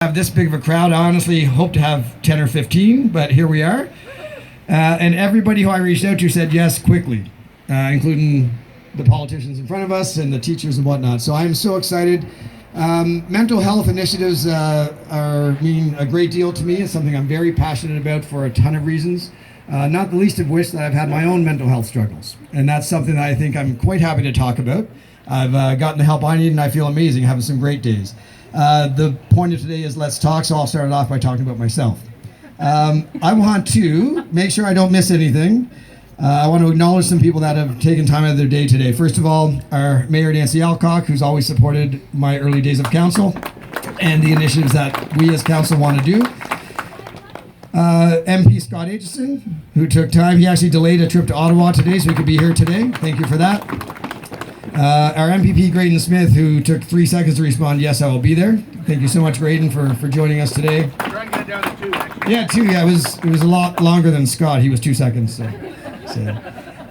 Have this big of a crowd. I honestly hope to have 10 or 15, but here we are. And everybody who I reached out to said yes quickly, including the politicians in front of us and the teachers and whatnot. So I'm so excited. Mental health initiatives mean a great deal to me. It's something I'm very passionate about for a ton of reasons, not the least of which that I've had my own mental health struggles. And that's something that I think I'm quite happy to talk about. I've gotten the help I need and I feel amazing, having some great days. The point of today is let's talk, so I'll start it off by talking about myself. I want to make sure I don't miss anything. I want to acknowledge some people that have taken time out of their day today. First of all, our Mayor Nancy Alcock, who's always supported my early days of council and the initiatives that we as council want to do. MP Scott Aitchison, who took time. He actually delayed a trip to Ottawa today so he could be here today. Thank you for that. Our MPP Graydon Smith, who took 3 seconds to respond, yes, I will be there. Thank you so much, Graydon, for joining us today. Try and get down to 2, actually. Yeah, 2. Yeah, it was a lot longer than Scott. He was 2 seconds. So.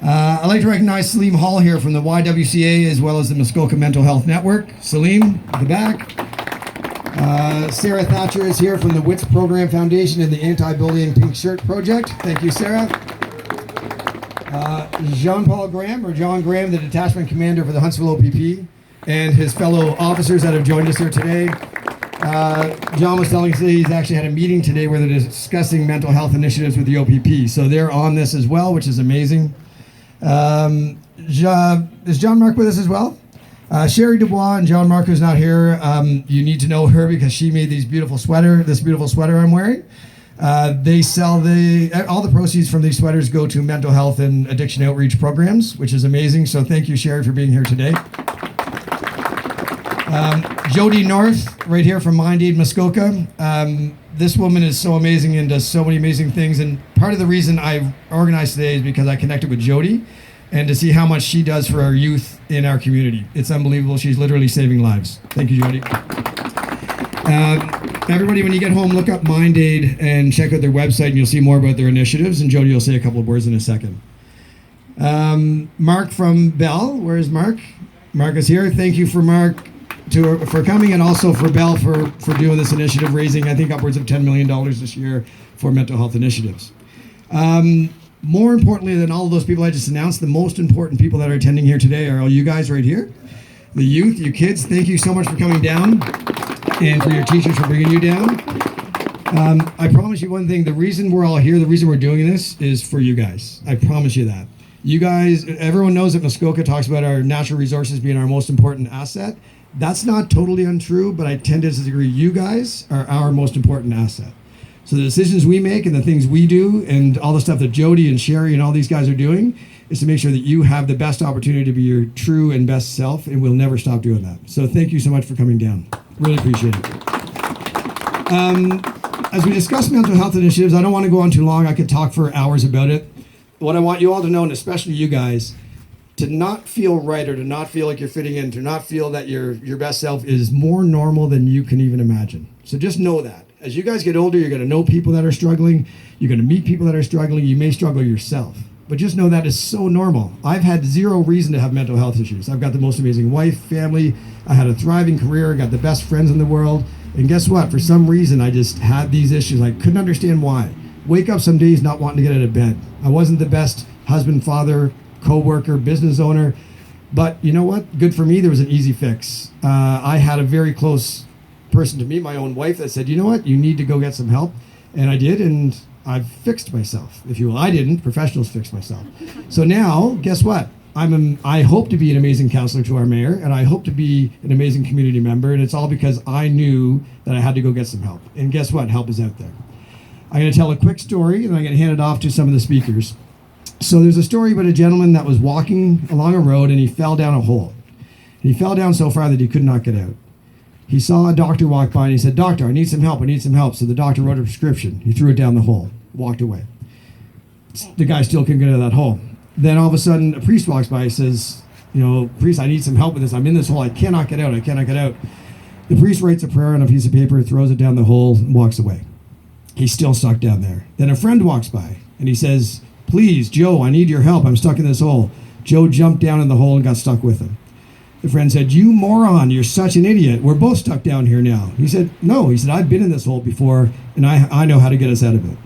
I'd like to recognize Salim Hall here from the YWCA as well as the Muskoka Mental Health Network. Salim, at the back. Sarah Thatcher is here from the WITS Program Foundation and the Anti-Bullying Pink Shirt Project. Thank you, Sarah. Jean-Paul Graham, or John Graham, the detachment commander for the Huntsville OPP, and his fellow officers that have joined us here today. John was telling us that he's actually had a meeting today where they're discussing mental health initiatives with the OPP, so they're on this as well, which is amazing. Is John Mark with us as well? Sherry Dubois and John Mark, who's not here, you need to know her because she made this beautiful sweater I'm wearing. They sell all the proceeds from these sweaters go to mental health and addiction outreach programs, which is amazing. So thank you, Sherry, for being here today. Jody North, right here from Mind Aid Muskoka. This woman is so amazing and does so many amazing things. And part of the reason I organized today is because I connected with Jody and to see how much she does for our youth in our community. It's unbelievable. She's literally saving lives. Thank you, Jody. Everybody, when you get home, look up Mind Aid and check out their website and you'll see more about their initiatives. And Jody will say a couple of words in a second. Mark from Bell, where is Mark? Mark is here. Thank you for Mark for coming and also for Bell for doing this initiative, raising I think upwards of $10 million this year for mental health initiatives. More importantly than all of those people I just announced, the most important people that are attending here today are all you guys right here. The youth, you kids, thank you so much for coming down. And for your teachers for bringing you down. I promise you one thing, the reason we're all here, the reason we're doing this is for you guys. I promise you that. You guys, everyone knows that Muskoka talks about our natural resources being our most important asset. That's not totally untrue, but I tend to disagree. You guys are our most important asset. So the decisions we make and the things we do and all the stuff that Jody and Sherry and all these guys are doing is to make sure that you have the best opportunity to be your true and best self, and we'll never stop doing that. So thank you so much for coming down. Really appreciate it. As we discuss mental health initiatives, I don't want to go on too long. I could talk for hours about it. What I want you all to know, and especially you guys, to not feel right or to not feel like you're fitting in, to not feel that your best self is more normal than you can even imagine. So just know that. As you guys get older, you're going to know people that are struggling. You're going to meet people that are struggling. You may struggle yourself. But just know that is so normal. I've had zero reason to have mental health issues. I've got the most amazing wife, family. I had a thriving career. I got the best friends in the world. And guess what? For some reason, I just had these issues. I couldn't understand why. Wake up some days not wanting to get out of bed. I wasn't the best husband, father, co-worker, business owner. But you know what? Good for me. There was an easy fix. I had a very close person to me, my own wife, that said, you know what? You need to go get some help. And I did. And I've fixed myself, if you will. I didn't. Professionals fixed myself. So now, guess what? I hope to be an amazing counselor to our mayor, and I hope to be an amazing community member, and it's all because I knew that I had to go get some help. And guess what? Help is out there. I'm going to tell a quick story, and I'm going to hand it off to some of the speakers. So there's a story about a gentleman that was walking along a road, and he fell down a hole. And he fell down so far that he could not get out. He saw a doctor walk by, and he said, "Doctor, I need some help. I need some help." So the doctor wrote a prescription. He threw it down the hole, walked away. The guy still couldn't get out of that hole. Then all of a sudden, a priest walks by. He says, "Priest, I need some help with this. I'm in this hole. I cannot get out. I cannot get out." The priest writes a prayer on a piece of paper, throws it down the hole, and walks away. He's still stuck down there. Then a friend walks by, and he says, "Please, Joe, I need your help. I'm stuck in this hole." Joe jumped down in the hole and got stuck with him. The friend said, "You moron, you're such an idiot. We're both stuck down here now." He said, "No," he said, "I've been in this hole before, and I know how to get us out of it."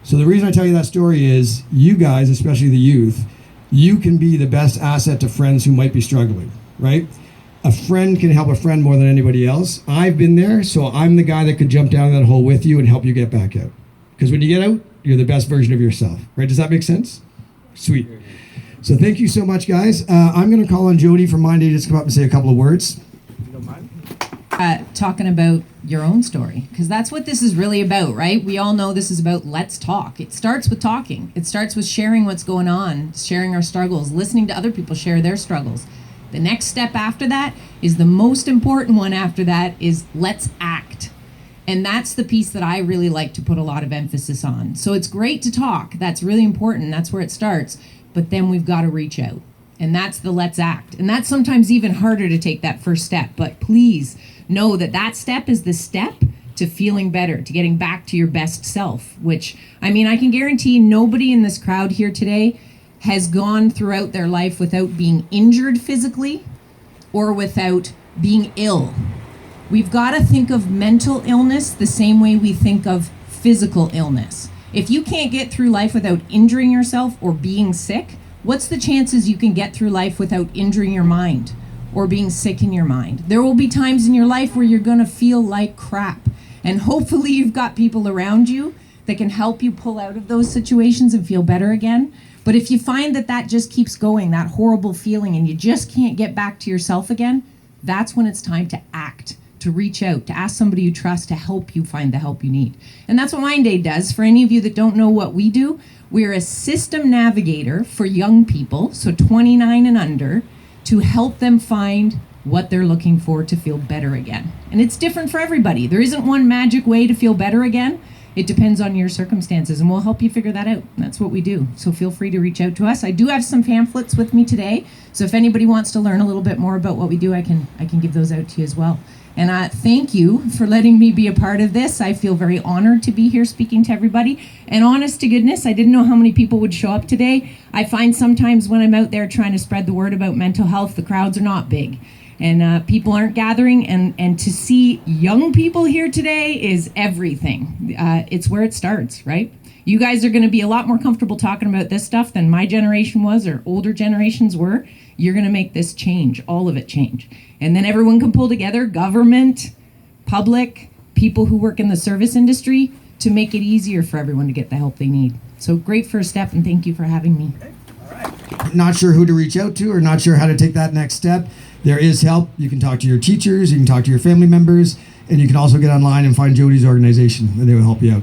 So the reason I tell you that story is you guys, especially the youth, you can be the best asset to friends who might be struggling, right? A friend can help a friend more than anybody else. I've been there, so I'm the guy that could jump down that hole with you and help you get back out. Because when you get out, you're the best version of yourself, right? Does that make sense? Sweet. So thank you so much, guys. I'm going to call on Jody from Mind Day just to come up and say a couple of words. If you don't mind. Talking about your own story, because that's what this is really about, right? We all know this is about let's talk. It starts with talking. It starts with sharing what's going on, sharing our struggles, listening to other people share their struggles. The next step after that is the most important one after that is let's act. And that's the piece that I really like to put a lot of emphasis on. So it's great to talk. That's really important. That's where it starts. But then we've got to reach out. And that's the let's act. And that's sometimes even harder to take that first step. But please know that that step is the step to feeling better, to getting back to your best self, which, I mean, I can guarantee nobody in this crowd here today has gone throughout their life without being injured physically or without being ill. We've got to think of mental illness the same way we think of physical illness. If you can't get through life without injuring yourself or being sick, what's the chances you can get through life without injuring your mind or being sick in your mind? There will be times in your life where you're going to feel like crap. And hopefully you've got people around you that can help you pull out of those situations and feel better again. But if you find that that just keeps going, that horrible feeling, and you just can't get back to yourself again, that's when it's time to act, to reach out, to ask somebody you trust to help you find the help you need. And that's what Mind Aid does. For any of you that don't know what we do, we're a system navigator for young people, so 29 and under, to help them find what they're looking for to feel better again. And it's different for everybody. There isn't one magic way to feel better again. It depends on your circumstances, and we'll help you figure that out. That's what we do. So feel free to reach out to us. I do have some pamphlets with me today, so if anybody wants to learn a little bit more about what we do, I can give those out to you as well. And thank you for letting me be a part of this. I feel very honored to be here speaking to everybody. And honest to goodness, I didn't know how many people would show up today. I find sometimes when I'm out there trying to spread the word about mental health, the crowds are not big. And people aren't gathering. And to see young people here today is everything. It's where it starts, right? You guys are going to be a lot more comfortable talking about this stuff than my generation was or older generations were. You're going to make this change, all of it change. And then everyone can pull together, government, public, people who work in the service industry, to make it easier for everyone to get the help they need. So great first step, and thank you for having me. Okay. All right. Not sure who to reach out to or not sure how to take that next step? There is help. You can talk to your teachers, you can talk to your family members, and you can also get online and find Jody's organization, and they will help you out.